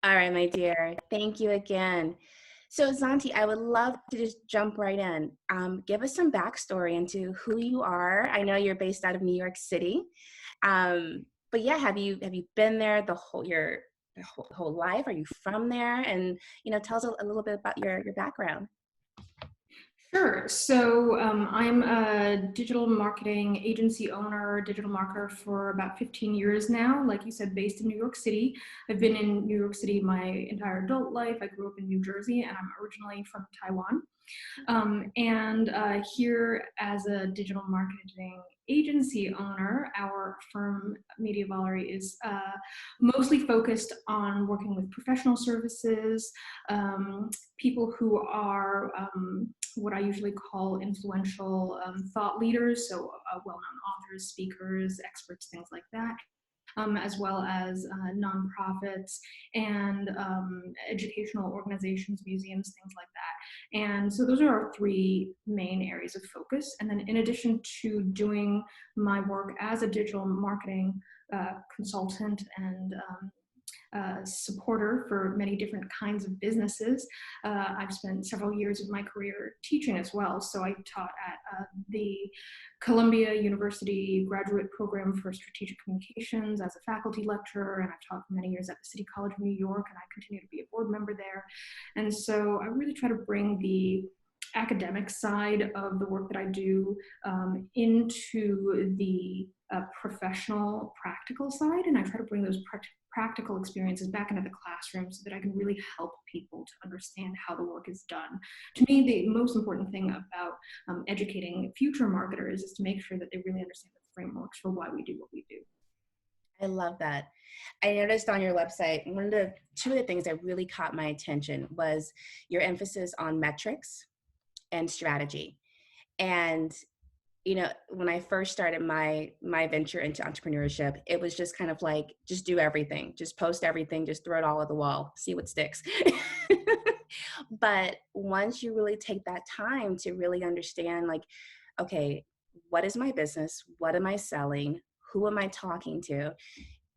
All right, my dear. Thank you again. So, Zonte, I would love to just jump right in. Give us some backstory into who you are. I know you're based out of New York City, but yeah, have you been there the whole life? Are you from there? And tell us a little bit about your background. Sure. So I'm a digital marketing agency owner, digital marketer for about 15 years now. Like you said, based in New York City. I've been in New York City my entire adult life. I grew up in New Jersey, and I'm originally from Taiwan. And here, as a digital marketing agency owner, our firm Media Volery is mostly focused on working with professional services, people who are what I usually call influential thought leaders, so well-known authors, speakers, experts, things like that. As well as nonprofits and educational organizations, museums, things like that. And so those are our three main areas of focus. And then in addition to doing my work as a digital marketing consultant and supporter for many different kinds of businesses. I've spent several years of my career teaching as well. So I taught at the Columbia University Graduate Program for Strategic Communications as a faculty lecturer, and I've taught for many years at the City College of New York, and I continue to be a board member there. And so I really try to bring the academic side of the work that I do into the professional, practical side, and I try to bring those practical experiences back into the classroom so that I can really help people to understand how the work is done. To me, the most important thing about educating future marketers is to make sure that they really understand the frameworks for why we do what we do. I love that. I noticed on your website, two of the things that really caught my attention was your emphasis on metrics and strategy. And when I first started my venture into entrepreneurship, it was just kind of like, just do everything, just post everything, just throw it all at the wall, see what sticks. But once you really take that time to really understand, like, okay, what is my business? What am I selling? Who am I talking to?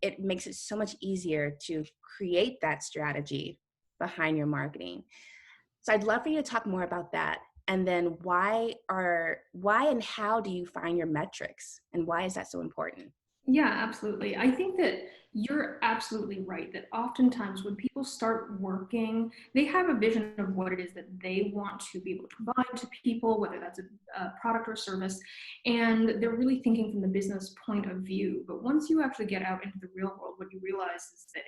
It makes it so much easier to create that strategy behind your marketing. So I'd love for you to talk more about that. And then why and how do you find your metrics? And why is that so important? Yeah, absolutely. I think that you're absolutely right that oftentimes when people start working, they have a vision of what it is that they want to be able to provide to people, whether that's a product or service, and they're really thinking from the business point of view. But once you actually get out into the real world, what you realize is that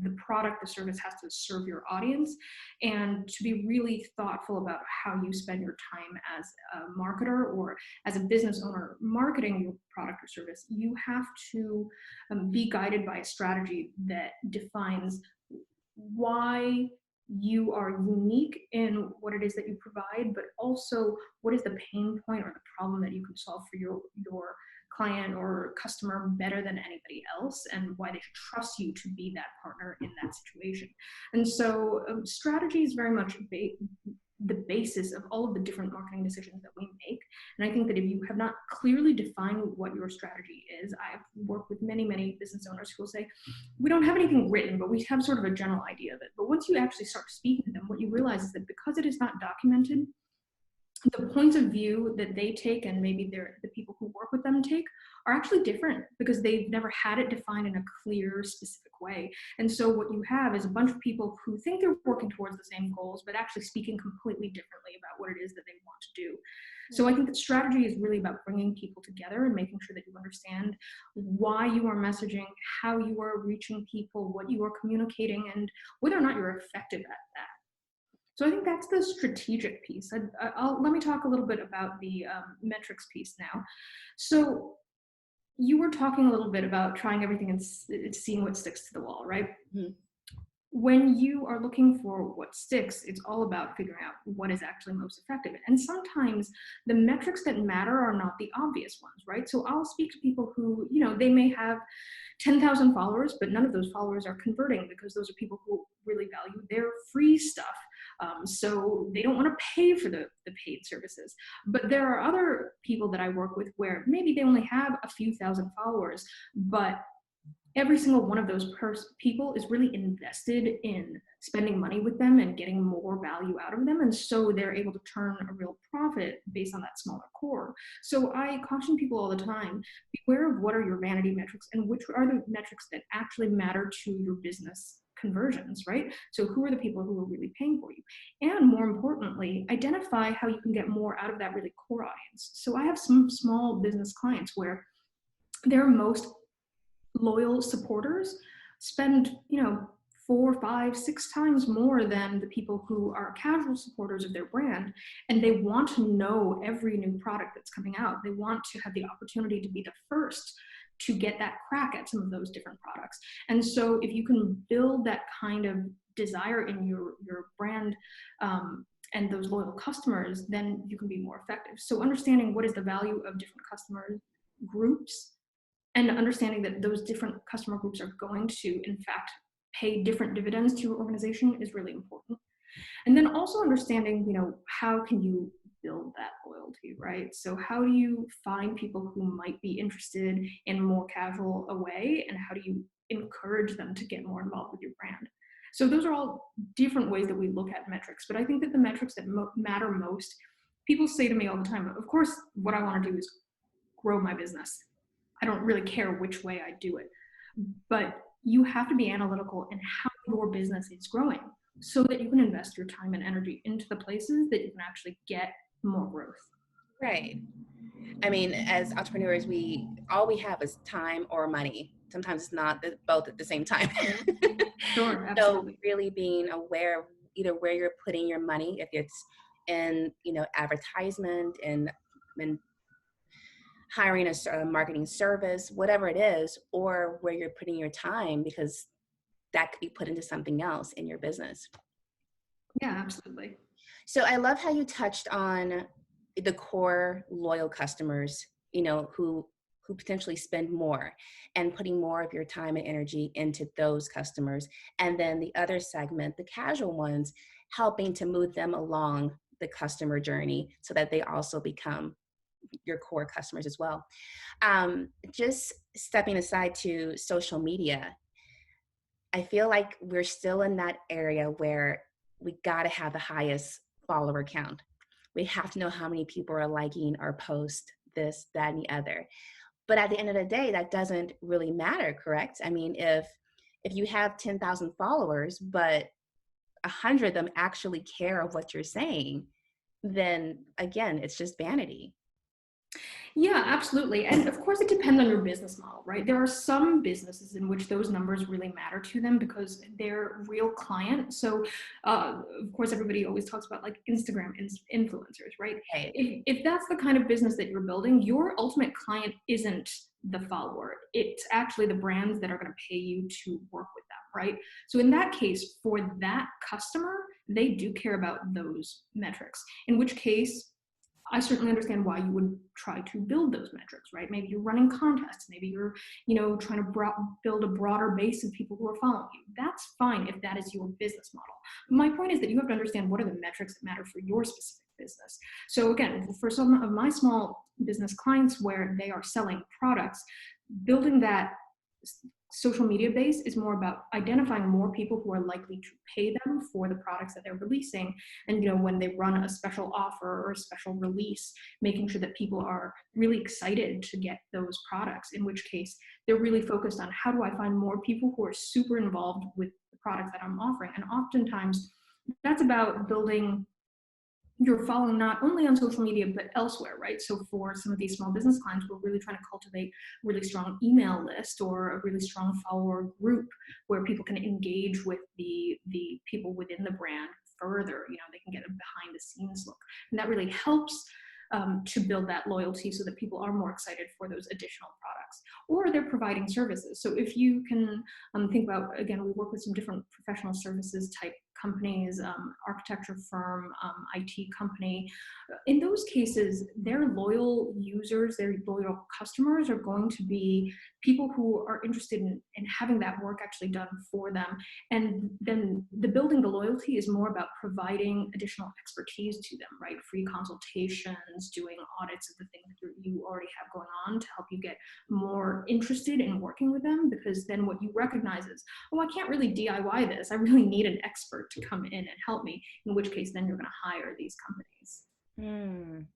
the product, the service has to serve your audience, and to be really thoughtful about how you spend your time as a marketer or as a business owner marketing your product or service, you have to be guided by a strategy that defines why you are unique in what it is that you provide, but also what is the pain point or the problem that you can solve for your client or customer better than anybody else, and why they should trust you to be that partner in that situation. And so strategy is very much the basis of all of the different marketing decisions that we make. And I think that if you have not clearly defined what your strategy is, I've worked with many, many business owners who will say, we don't have anything written, but we have sort of a general idea of it. But once you actually start speaking to them, what you realize is that because it is not documented, the points of view that they take and maybe the people who work with them take are actually different because they've never had it defined in a clear, specific way. And so what you have is a bunch of people who think they're working towards the same goals, but actually speaking completely differently about what it is that they want to do. So I think that strategy is really about bringing people together and making sure that you understand why you are messaging, how you are reaching people, what you are communicating, and whether or not you're effective at that. So I think that's the strategic piece. Let me talk a little bit about the metrics piece now. So you were talking a little bit about trying everything and seeing what sticks to the wall, right? Mm-hmm. When you are looking for what sticks, it's all about figuring out what is actually most effective. And sometimes the metrics that matter are not the obvious ones, right? So I'll speak to people who, they may have 10,000 followers, but none of those followers are converting because those are people who really value their free stuff. So they don't want to pay for the paid services. But there are other people that I work with where maybe they only have a few thousand followers, but every single one of those people is really invested in spending money with them and getting more value out of them. And so they're able to turn a real profit based on that smaller core. So I caution people all the time, beware of what are your vanity metrics and which are the metrics that actually matter to your business conversions, right? So who are the people who are really paying for you? And more importantly, identify how you can get more out of that really core audience. So I have some small business clients where their most loyal supporters spend, 4, 5, 6 times more than the people who are casual supporters of their brand. And they want to know every new product that's coming out. They want to have the opportunity to be the first to get that crack at some of those different products. And so if you can build that kind of desire in your brand, and those loyal customers, then you can be more effective. So understanding what is the value of different customer groups and understanding that those different customer groups are going to, in fact, pay different dividends to your organization is really important. And then also understanding, how can you build that loyalty, right? So how do you find people who might be interested in more casual a way, and how do you encourage them to get more involved with your brand? So those are all different ways that we look at metrics, but I think that the metrics that matter most, people say to me all the time, of course, what I want to do is grow my business. I don't really care which way I do it, but you have to be analytical in how your business is growing so that you can invest your time and energy into the places that you can actually get more growth. Right. I mean, as entrepreneurs, all we have is time or money. Sometimes it's not both at the same time. Sure, So absolutely. really being aware of either where you're putting your money, if it's in, advertisement and hiring a marketing service, whatever it is, or where you're putting your time, because that could be put into something else in your business. Yeah, absolutely. So I love how you touched on the core loyal customers, who potentially spend more, and putting more of your time and energy into those customers. And then the other segment, the casual ones, helping to move them along the customer journey so that they also become your core customers as well. Just stepping aside to social media, I feel like we're still in that area where we got to have the highest follower count. We have to know how many people are liking our post, this, that, and the other. But at the end of the day, that doesn't really matter, correct? I mean, if you have 10,000 followers, but 100 of them actually care of what you're saying, then again, it's just vanity. Yeah, absolutely. And of course, it depends on your business model, right? There are some businesses in which those numbers really matter to them because they're real client. So, of course, everybody always talks about like Instagram influencers, right? Right. If that's the kind of business that you're building, your ultimate client isn't the follower. It's actually the brands that are going to pay you to work with them, right? So in that case, for that customer, they do care about those metrics, in which case, I certainly understand why you would try to build those metrics, right? Maybe you're running contests. Maybe you're, trying to build a broader base of people who are following you. That's fine if that is your business model. But my point is that you have to understand what are the metrics that matter for your specific business. So again, for some of my small business clients where they are selling products, building that social media base is more about identifying more people who are likely to pay them for the products that they're releasing. And when they run a special offer or a special release, making sure that people are really excited to get those products, in which case they're really focused on how do I find more people who are super involved with the products that I'm offering. And oftentimes that's about building your following not only on social media but elsewhere, right? So for some of these small business clients, we're really trying to cultivate a really strong email list or a really strong follower group where people can engage with the people within the brand further. They can get a behind the scenes look, and that really helps to build that loyalty so that people are more excited for those additional products. Or they're providing services. So if you can think about, again, we work with some different professional services type companies, architecture firm, IT company. In those cases, their loyal users, their loyal customers are going to be people who are interested in having that work actually done for them. And then the building the loyalty is more about providing additional expertise to them, right? Free consultations, doing audits of the things that you already have going on to help you get more interested in working with them, because then what you recognize is, oh, I can't really DIY this. I really need an expert to come in and help me, in which case then you're going to hire these companies.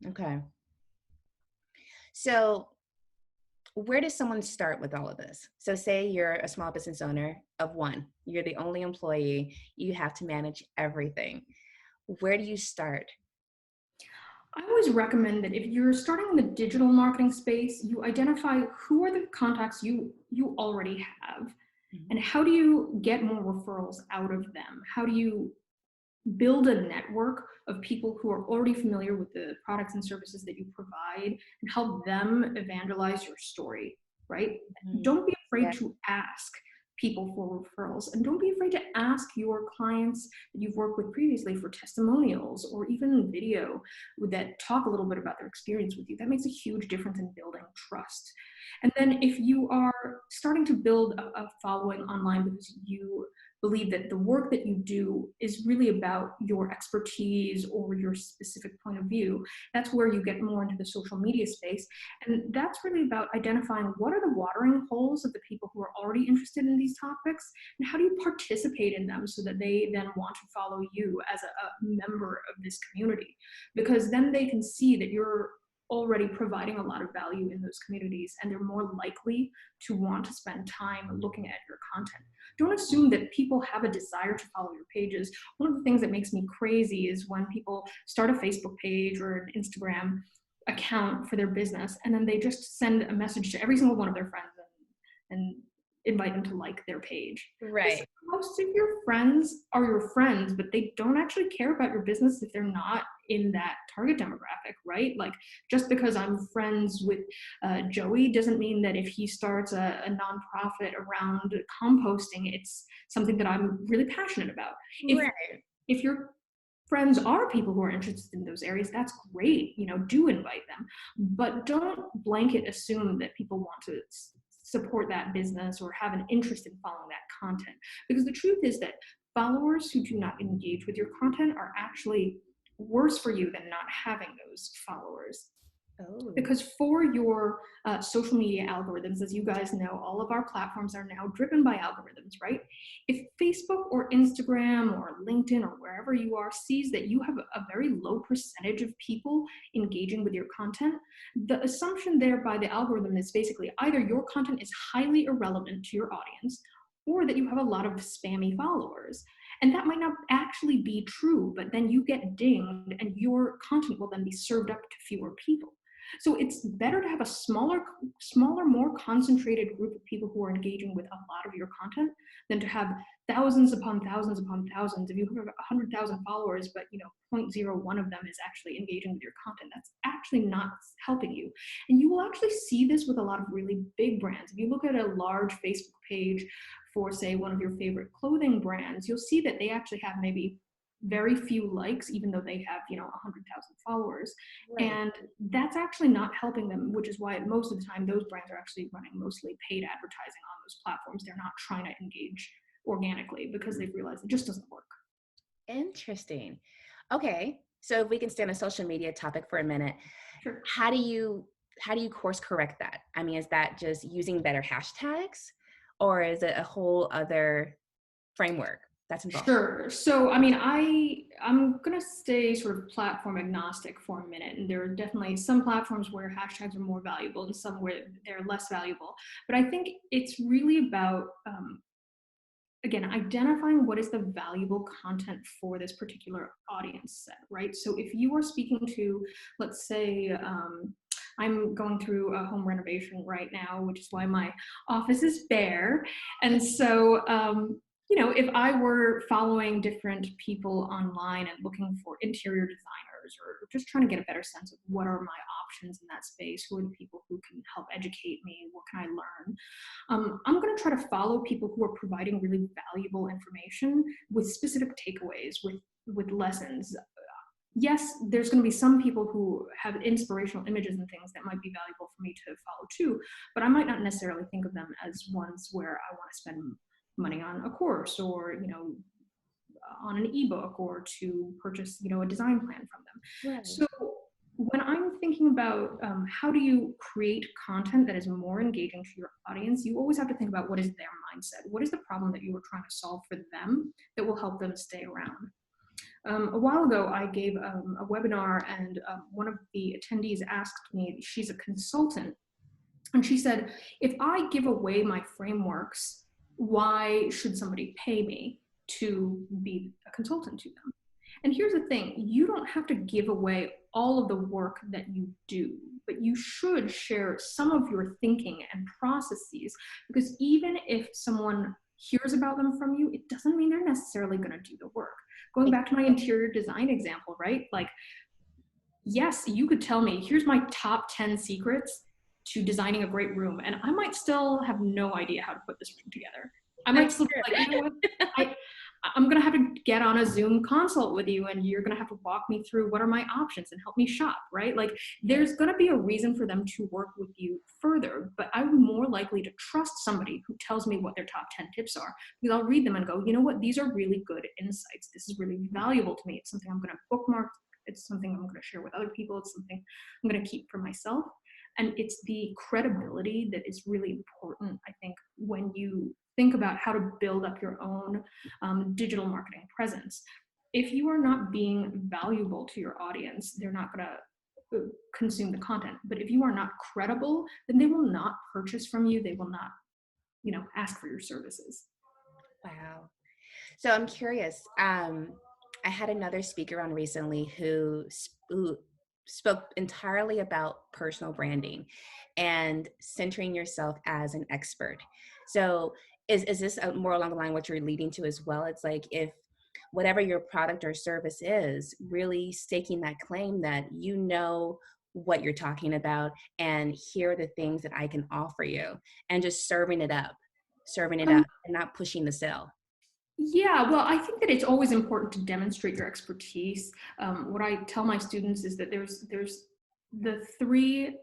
Okay. So where does someone start with all of this? So say you're a small business owner of one, you're the only employee, you have to manage everything. Where do you start? I always recommend that if you're starting in the digital marketing space, you identify who are the contacts you already have, Mhm. and how do you get more referrals out of them? How do you build a network of people who are already familiar with the products and services that you provide and help them evangelize your story, right? Mhm. Don't be Yeah. afraid to ask people for referrals, and don't be afraid to ask your clients that you've worked with previously for testimonials or even video that talk a little bit about their experience with you. That makes a huge difference in building trust. And then if you are starting to build a following online because you believe that the work that you do is really about your expertise or your specific point of view, that's where you get more into the social media space. And that's really about identifying what are the watering holes of the people who are already interested in these topics, and how do you participate in them so that they then want to follow you as a member of this community. Because then they can see that you're already providing a lot of value in those communities, and they're more likely to want to spend time looking at your content. Don't assume that people have a desire to follow your pages. One of the things that makes me crazy is when people start a Facebook page or an Instagram account for their business, and then they just send a message to every single one of their friends and invite them to like their page. Because Right. most of your friends are your friends, but they don't actually care about your business if they're not in that target demographic, right? Like, just because I'm friends with Joey doesn't mean that if he starts a nonprofit around composting, it's something that I'm really passionate about. If Right. if your friends are people who are interested in those areas, that's great. Do invite them, but don't blanket assume that people want to support that business or have an interest in following that content. Because the truth is that followers who do not engage with your content are actually worse for you than not having those followers. Oh. Because for your social media algorithms, as you guys know, all of our platforms are now driven by algorithms, right? If Facebook or Instagram or LinkedIn or wherever you are sees that you have a very low percentage of people engaging with your content, the assumption there by the algorithm is basically either your content is highly irrelevant to your audience, or that you have a lot of spammy followers. And that might not actually be true, but then you get dinged and your content will then be served up to fewer people. So it's better to have a smaller, more concentrated group of people who are engaging with a lot of your content than to have thousands upon thousands upon thousands. If you have 100,000 followers, but 0.01 of them is actually engaging with your content, that's actually not helping you. And you will actually see this with a lot of really big brands. If you look at a large Facebook page for, say, one of your favorite clothing brands, you'll see that they actually have maybe very few likes, even though they have 100,000 followers. Right. And that's actually not helping them, which is why most of the time those brands are actually running mostly paid advertising on those platforms. They're not trying to engage organically because they've realized it just doesn't work. Interesting. Okay. So if we can stay on a social media topic for a minute, Sure. how do you course correct that? I mean, is that just using better hashtags, or is it a whole other framework that's involved? Sure. So, I mean, I'm gonna stay sort of platform agnostic for a minute, and there are definitely some platforms where hashtags are more valuable and some where they're less valuable. But I think it's really about again, identifying what is the valuable content for this particular audience set, right? So if you are speaking to, let's say, I'm going through a home renovation right now, which is why my office is bare. And so, if I were following different people online and looking for interior designers, webinars or just trying to get a better sense of what are my options in that space, who are the people who can help educate me, what can I learn. I'm going to try to follow people who are providing really valuable information with specific takeaways, with lessons. Yes, there's going to be some people who have inspirational images and things that might be valuable for me to follow too, but I might not necessarily think of them as ones where I want to spend money on a course or, on an ebook or to purchase, a design plan from them. Right. So when I'm thinking about how do you create content that is more engaging to your audience, you always have to think about what is their mindset. What is the problem that you are trying to solve for them that will help them stay around? A while ago, I gave a webinar, and one of the attendees asked me, she's a consultant, and she said, if I give away my frameworks, why should somebody pay me to be a consultant to them? And here's the thing, you don't have to give away all of the work that you do, but you should share some of your thinking and processes, because even if someone hears about them from you, it doesn't mean they're necessarily going to do the work. Going back to my interior design example, right? Like, yes, you could tell me, here's my top 10 secrets to designing a great room, and I might still have no idea how to put this room together. I might still be like, you know what, I'm gonna have to get on a Zoom consult with you, and you're gonna have to walk me through what are my options and help me shop, right? Like, there's gonna be a reason for them to work with you further, but I'm more likely to trust somebody who tells me what their top 10 tips are, because I'll read them and go, you know what, these are really good insights. This is really valuable to me. It's something I'm gonna bookmark. It's something I'm gonna share with other people. It's something I'm gonna keep for myself. And it's the credibility that is really important, I think, when you think about how to build up your own digital marketing presence. If you are not being valuable to your audience, they're not going to consume the content. But if you are not credible, then they will not purchase from you. They will not, ask for your services. Wow. So I'm curious. I had another speaker on recently who spoke entirely about personal branding and centering yourself as an expert. So is this more along the line what you're leading to as well? It's like, if whatever your product or service is, really staking that claim that you know what you're talking about, and here are the things that I can offer you, and just serving it Um, up and not pushing the sale. Yeah, well, I think that it's always important to demonstrate your expertise. What I tell my students is that there's the three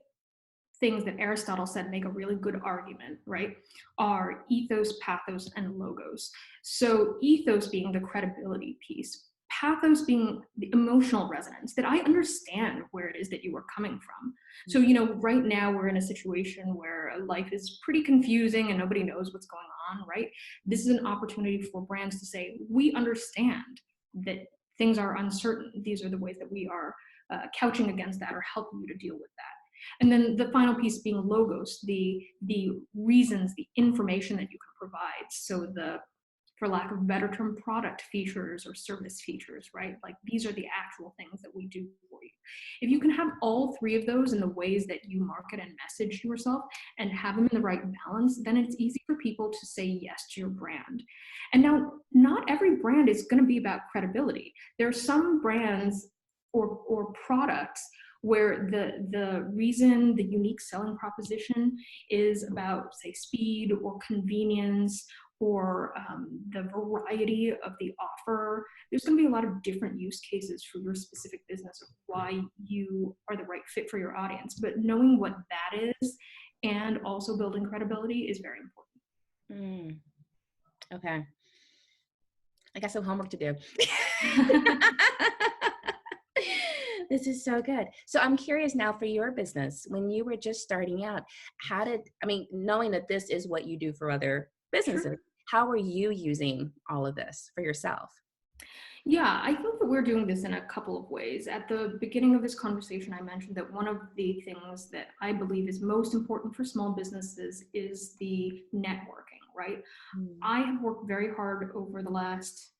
things that Aristotle said make a really good argument, right? Are ethos, pathos, and logos. So ethos being the credibility piece, pathos being the emotional resonance, that I understand where it is that you are coming from. So, right now we're in a situation where life is pretty confusing and nobody knows what's going on, right? This is an opportunity for brands to say, we understand that things are uncertain. These are the ways that we are couching against that or helping you to deal with that. And then the final piece being logos, the reasons, the information that you can provide. So the, for lack of a better term, product features or service features, right? Like, these are the actual things that we do for you. If you can have all three of those in the ways that you market and message yourself and have them in the right balance, then it's easy for people to say yes to your brand. And now, not every brand is going to be about credibility. There are some brands or products where the reason, the unique selling proposition is about, say, speed or convenience or the variety of the offer. There's going to be a lot of different use cases for your specific business of why you are the right fit for your audience. But knowing what that is and also building credibility is very Mm, okay. I got some homework to do. important. This is so good. So I'm curious now, for your business, when you were just starting out, knowing that this is what you do for other businesses, Sure. how are you using all of this for yourself? Yeah, I think that we're doing this in a couple of ways. At the beginning of this conversation, I mentioned that one of the things that I believe is most important for small businesses is the networking, right? Mm. I have worked very hard over the last,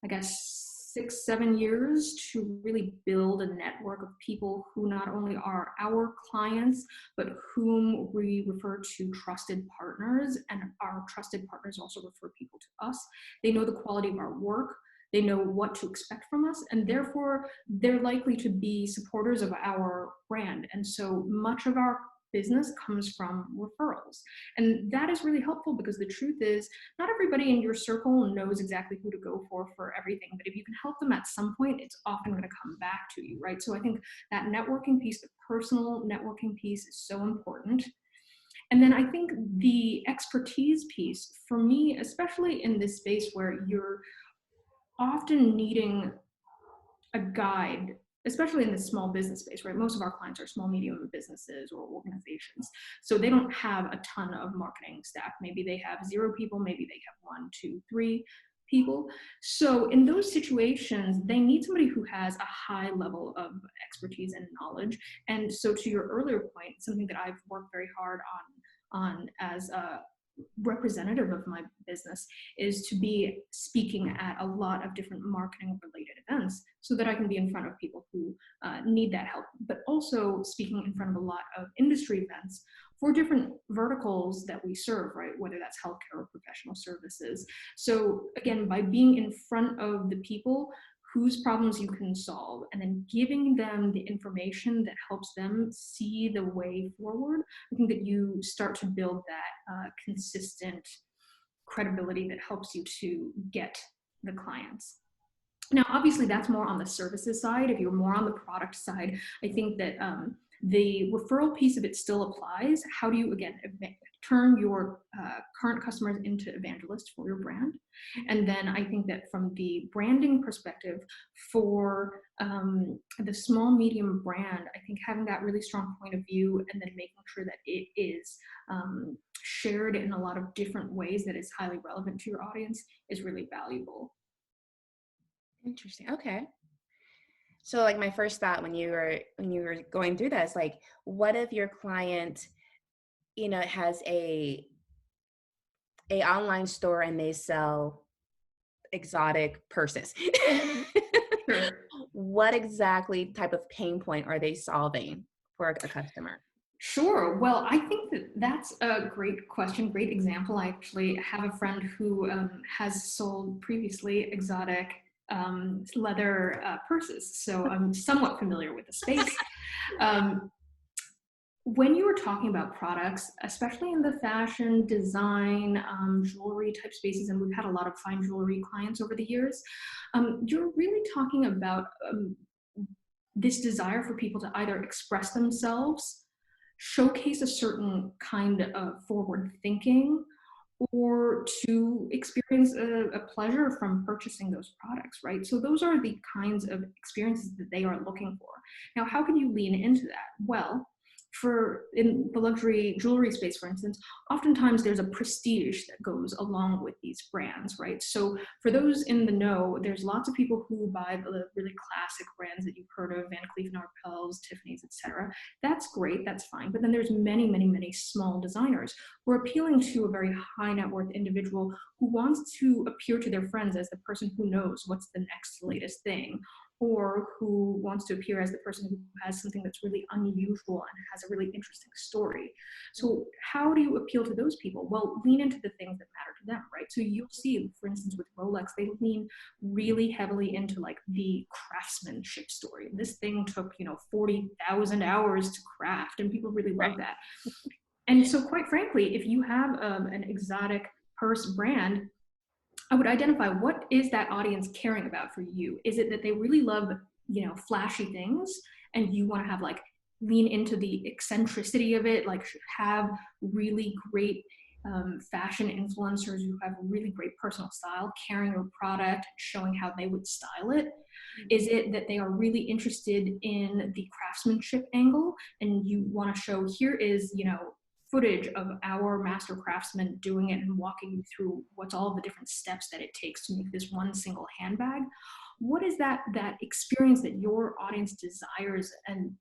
I guess, 6, 7 years to really build a network of people who not only are our clients, but whom we refer to trusted partners, and our trusted partners also refer people to us. They know the quality of our work. They know what to expect from us, and therefore they're likely to be supporters of our brand. And so much of our business comes from referrals. And that is really helpful because the truth is, not everybody in your circle knows exactly who to go for everything. But if you can help them at some point, it's often going to come back to you, right? So I think that networking piece, the personal networking piece, is so important. And then I think the expertise piece, for me, especially in this space where you're often needing a guide, especially in the small business space, right? Most of our clients are small, medium businesses or organizations. So they don't have a ton of marketing staff. Maybe they have 0 people, maybe they have 1, 2, 3 people. So in those situations, they need somebody who has a high level of expertise and knowledge. And so to your earlier point, something that I've worked very hard on as a representative of my business is to be speaking at a lot of different marketing related events so that I can be in front of people who need that help, but also speaking in front of a lot of industry events for different verticals that we serve, right? Whether that's healthcare or professional services. So again, by being in front of the people whose problems you can solve and then giving them the information that helps them see the way forward, I think that you start to build that consistent credibility that helps you to get the clients. Now, obviously, that's more on the services side. If you're more on the product side, I think that the referral piece of it still applies. How do you, again, turn your current customers into evangelists for your brand? And then I think that from the branding perspective, for the small, medium brand, I think having that really strong point of view and then making sure that it is shared in a lot of different ways that is highly relevant to your audience is really valuable. Interesting. Okay. So like my first thought when you were going through this, like, what if your client, has a online store and they sell exotic purses? Sure. What exactly type of pain point are they solving for a customer? Sure. Well, I think that that's a great question, great example. I actually have a friend who has sold previously exotic leather purses, so I'm somewhat familiar with the space. Um, when you were talking about products, especially in the fashion, design, jewelry type spaces, and we've had a lot of fine jewelry clients over the years, you're really talking about this desire for people to either express themselves, showcase a certain kind of forward thinking, or to experience a pleasure from purchasing those products, right? So those are the kinds of experiences that they are looking for. Now, how can you lean into that? Well, for in the luxury jewelry space, for instance, oftentimes there's a prestige that goes along with these brands, right? So for those in the know, there's lots of people who buy the really classic brands that you've heard of, Van Cleef & Arpels, Tiffany's, etc. That's great, that's fine. But then there's many, many, many small designers who are appealing to a very high net worth individual who wants to appear to their friends as the person who knows what's the next latest thing, or who wants to appear as the person who has something that's really unusual and has a really interesting story. So how do you appeal to those people? Well, lean into the things that matter to them, right? So you'll see, for instance, with Rolex, they lean really heavily into like the craftsmanship story. This thing took, 40,000 hours to craft, and people really love Right. that. And so quite frankly, if you have an exotic purse brand, I would identify what is that audience caring about for you. Is it that they really love, flashy things and you want to have like lean into the eccentricity of it, like have really great fashion influencers who have really great personal style, carrying your product, showing how they would style it? Is it that they are really interested in the craftsmanship angle and you want to show here is, footage of our master craftsmen doing it and walking you through what's all the different steps that it takes to make this one single handbag? What is that experience that your audience desires and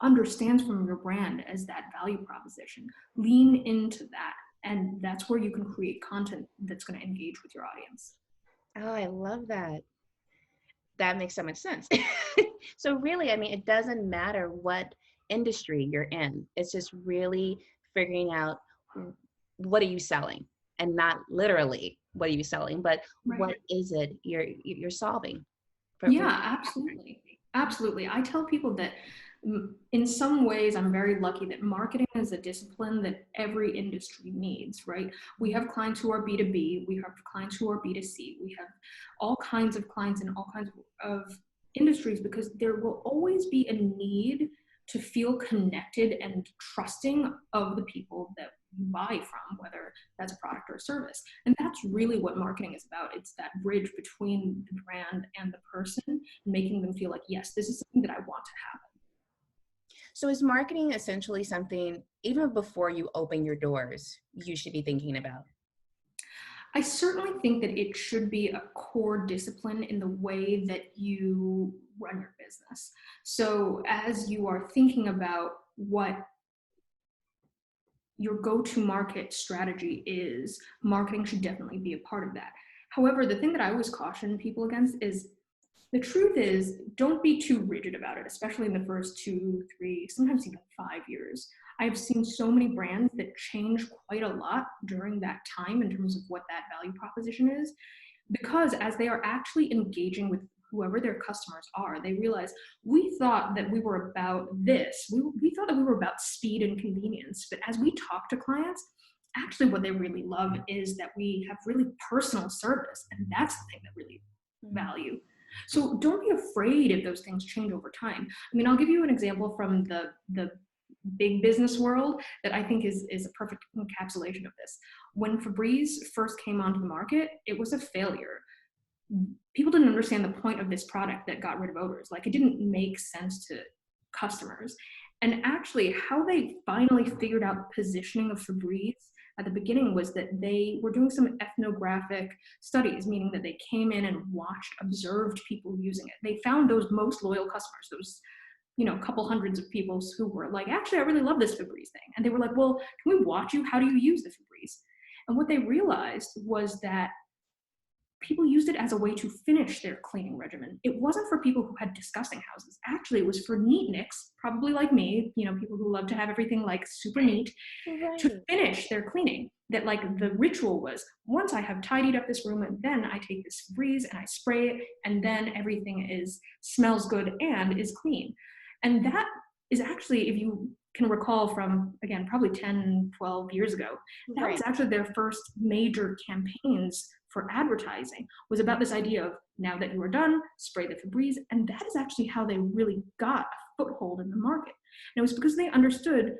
understands from your brand as that value proposition? Lean into that, and that's where you can create content that's going to engage with your audience. Oh, I love that. That makes so much sense. So really, I mean, it doesn't matter what industry you're in. It's just really figuring out what are you selling, and not literally what are you selling, but what Right. is it you're solving for Yeah, absolutely. Absolutely. I tell people that in some ways, I'm very lucky that marketing is a discipline that every industry needs, right? We have clients who are B2B, we have clients who are B2C, we have all kinds of clients in all kinds of industries because there will always be a need to feel connected and trusting of the people that you buy from, whether that's a product or a service. And that's really what marketing is about. It's that bridge between the brand and the person, making them feel like, yes, this is something that I want to have. So is marketing essentially something, even before you open your doors, you should be thinking about? I certainly think that it should be a core discipline in the way that you run your business. So as you are thinking about what your go-to market strategy is, marketing should definitely be a part of that. However, the thing that I always caution people against is the truth is, don't be too rigid about it, especially in the first 2, 3, sometimes even 5 years. I've seen so many brands that change quite a lot during that time in terms of what that value proposition is, because as they are actually engaging with whoever their customers are, they realize we thought that we were about this. We thought that we were about speed and convenience. But as we talk to clients, actually what they really love is that we have really personal service. And that's the thing that really value. So don't be afraid if those things change over time. I mean, I'll give you an example from the big business world that I think is a perfect encapsulation of this. When Febreze first came onto the market, it was a failure. People didn't understand the point of this product that got rid of odors. Like, it didn't make sense to customers. And actually, how they finally figured out the positioning of Febreze at the beginning was that they were doing some ethnographic studies, meaning that they came in and watched, observed people using it. They found those most loyal customers, those couple hundreds of people who were like, actually, I really love this Febreze thing. And they were like, well, can we watch you? How do you use the Febreze? And what they realized was that people used it as a way to finish their cleaning regimen. It wasn't for people who had disgusting houses. Actually, it was for neatniks, probably like me, people who love to have everything like super neat, to Right. finish their cleaning. That like the ritual was, once I have tidied up this room, and then I take this Febreze and I spray it, and then everything smells good and is clean. And that is actually, if you can recall from, again, probably 10, 12 years ago, that was Right. actually their first major campaigns for advertising, was about this idea of, now that you are done, spray the Febreze. And that is actually how they really got a foothold in the market. And it was because they understood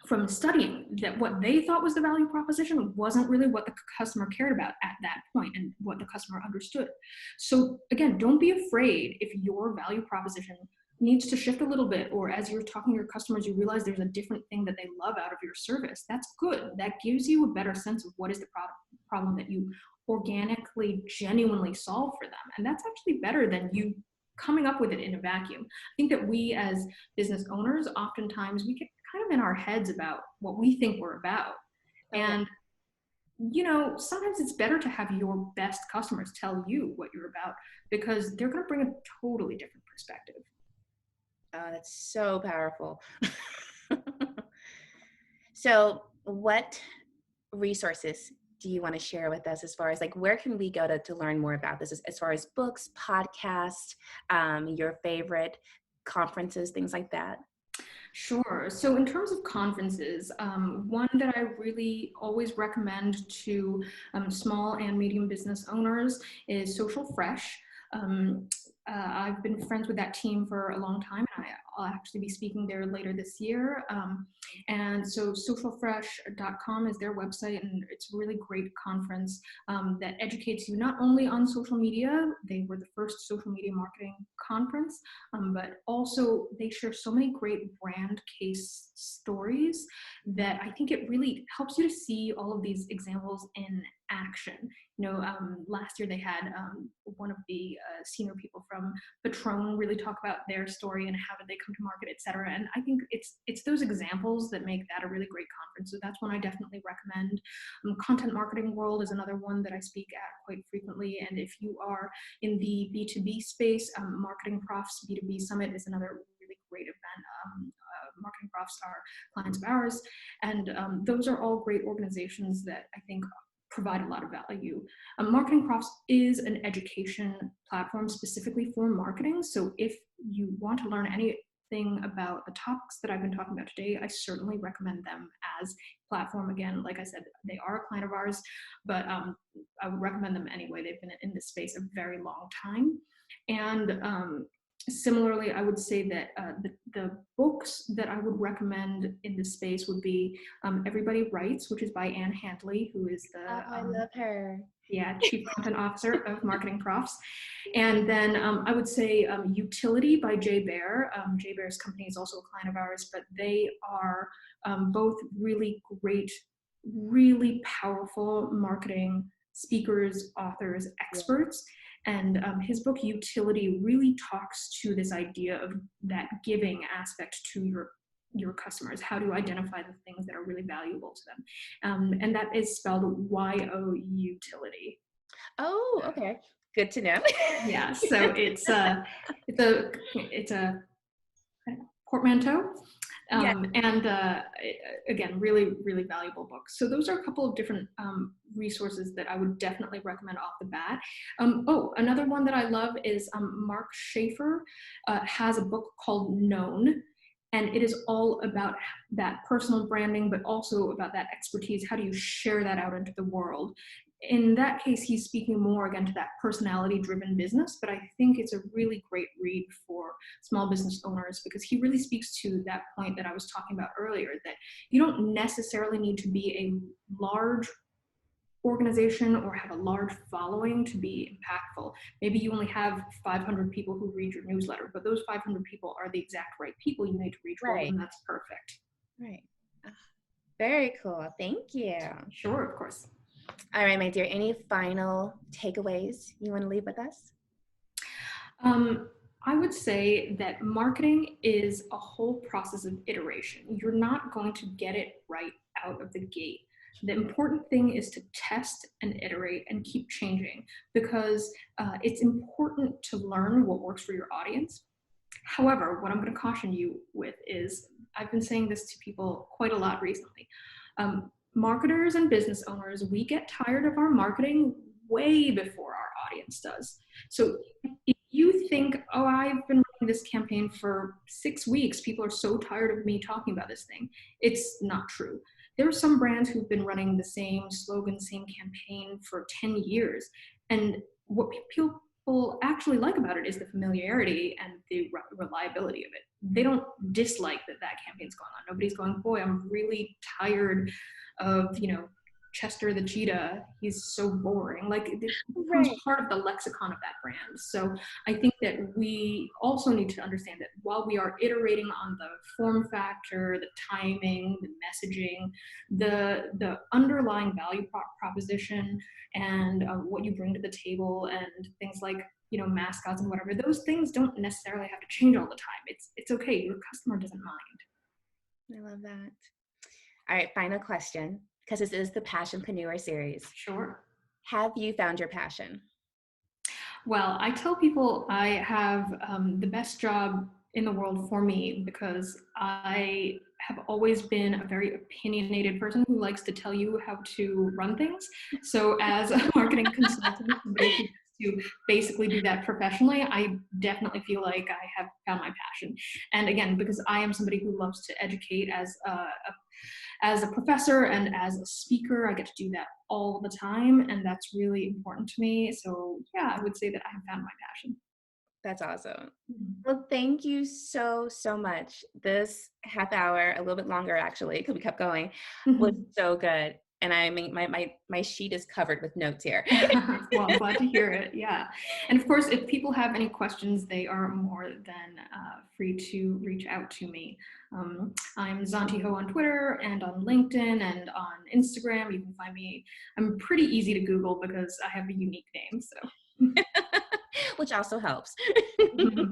from studying that what they thought was the value proposition wasn't really what the customer cared about at that point and what the customer understood. So again, don't be afraid if your value proposition needs to shift a little bit, or as you're talking to your customers, you realize there's a different thing that they love out of your service. That's good. That gives you a better sense of what is the problem that you organically, genuinely solve for them. And that's actually better than you coming up with it in a vacuum. I think that we as business owners, oftentimes we get kind of in our heads about what we think we're about. Oh, yeah. And sometimes it's better to have your best customers tell you what you're about, because they're going to bring a totally different perspective. Oh, that's so powerful. So, what resources do you want to share with us as far as like where can we go to learn more about this as far as books, podcasts, your favorite conferences, things like that? Sure. So, in terms of conferences, one that I really always recommend to small and medium business owners is Social Fresh. Um, I've been friends with that team for a long time, and I'll actually be speaking there later this year. And so socialfresh.com is their website, and it's a really great conference that educates you not only on social media. They were the first social media marketing conference, but also they share so many great brand case stories that I think it really helps you to see all of these examples in action. Last year they had one of the senior people from Patron really talk about their story and how did they come to market, etc. And I think it's those examples that make that a really great conference. So that's one I definitely recommend. Content Marketing World is another one that I speak at quite frequently. And if you are in the B2B space, Marketing Profs B2B Summit is another really great event. Marketing Profs are clients of ours. And those are all great organizations that I think provide a lot of value. Marketing Profs is an education platform specifically for marketing. So if you want to learn anything about the topics that I've been talking about today, I certainly recommend them as a platform. Again, like I said, they are a client of ours, but I would recommend them anyway. They've been in this space a very long time. And similarly, I would say that the books that I would recommend in this space would be Everybody Writes, which is by Anne Handley, who is Oh, I love her. Chief Content Officer of Marketing Profs. And then I would say Utility by Jay Baer. Jay Baer's company is also a client of ours, but they are both really great, really powerful marketing speakers, authors, experts. And his book Utility really talks to this idea of that giving aspect to your customers, how to identify the things that are really valuable to them. And that is spelled Y-O Utility. Oh, okay. Good to know. Yeah, so it's a portmanteau. Yeah. And again, really, really valuable books. So those are a couple of different resources that I would definitely recommend off the bat. Another one that I love is Mark Schaefer has a book called Known. And it is all about that personal branding, but also about that expertise. How do you share that out into the world? In that case, he's speaking more again to that personality-driven business, but I think it's a really great read for small business owners because he really speaks to that point that I was talking about earlier, that you don't necessarily need to be a large organization or have a large following to be impactful. Maybe you only have 500 people who read your newsletter, but those 500 people are the exact right people you need to reach for, and that's perfect. Right. Very cool. Thank you. Sure, of course. All right, my dear, any final takeaways you want to leave with us? I would say that marketing is a whole process of iteration. You're not going to get it right out of the gate. The important thing is to test and iterate and keep changing because it's important to learn what works for your audience. However, what I'm going to caution you with is, I've been saying this to people quite a lot recently. Marketers and business owners, we get tired of our marketing way before our audience does. So if you think, oh, I've been running this campaign for 6 weeks, people are so tired of me talking about this thing, it's not true. There are some brands who've been running the same slogan, same campaign for 10 years. And what people actually like about it is the familiarity and the reliability of it. They don't dislike that campaign's going on. Nobody's going, boy, I'm really tired of, Chester the cheetah, he's so boring. Like, it becomes part of the lexicon of that brand. So I think that we also need to understand that while we are iterating on the form factor, the timing, the messaging, the underlying value proposition, and what you bring to the table, and things like mascots and whatever, those things don't necessarily have to change all the time. It's okay. Your customer doesn't mind. I love that. All right, final question, because this is the Passionpreneur series. Sure. Have you found your passion? Well, I tell people I have the best job in the world for me because I have always been a very opinionated person who likes to tell you how to run things. So as a marketing consultant, to basically do that professionally, I definitely feel like I have found my passion. And again, because I am somebody who loves to educate as a professor and as a speaker, I get to do that all the time, and that's really important to me. So yeah, I would say that I have found my passion. That's awesome. Well, thank you so much. This half hour, a little bit longer actually, because we kept going, was so good. And I mean, my sheet is covered with notes here. Well, I'm glad to hear it. Yeah. And of course, if people have any questions, they are more than free to reach out to me. I'm Zontee Hou on Twitter and on LinkedIn and on Instagram. You can find me. I'm pretty easy to Google because I have a unique name. So, which also helps. Sure.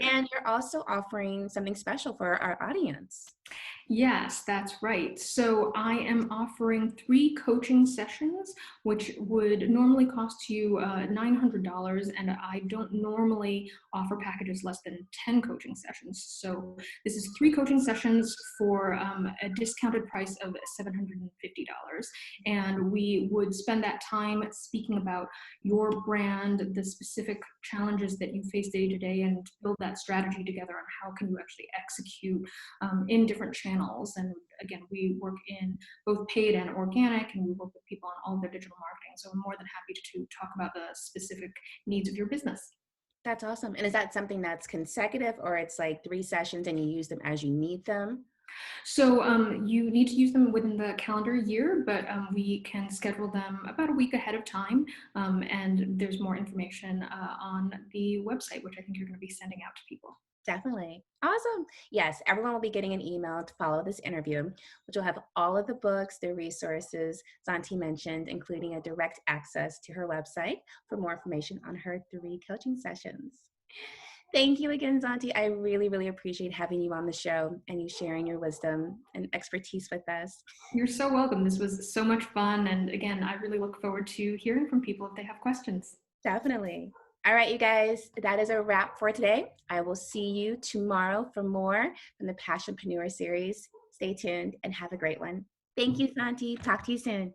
And you're also offering something special for our audience. Yes, that's right. So I am offering 3 coaching sessions, which would normally cost you $900, and I don't normally offer packages less than 10 coaching sessions. So this is 3 coaching sessions for a discounted price of $750, and we would spend that time speaking about your brand, the specific challenges that you face day to day, and build that strategy together on how can you actually execute in different channels. And again, we work in both paid and organic, and we work with people on all of their digital marketing. So I'm more than happy to talk about the specific needs of your business. That's awesome. And is that something that's consecutive or it's like 3 sessions and you use them as you need them? So you need to use them within the calendar year, but we can schedule them about a week ahead of time. And there's more information on the website, which I think you're going to be sending out to people. Definitely. Awesome. Yes, everyone will be getting an email to follow this interview, which will have all of the books, the resources Zontee mentioned, including a direct access to her website for more information on her 3 coaching sessions. Thank you again, Zontee. I really, really appreciate having you on the show and you sharing your wisdom and expertise with us. You're so welcome. This was so much fun. And again, I really look forward to hearing from people if they have questions. Definitely. All right, you guys, that is a wrap for today. I will see you tomorrow for more from the Passionpreneur series. Stay tuned and have a great one. Thank you, Santi. Talk to you soon.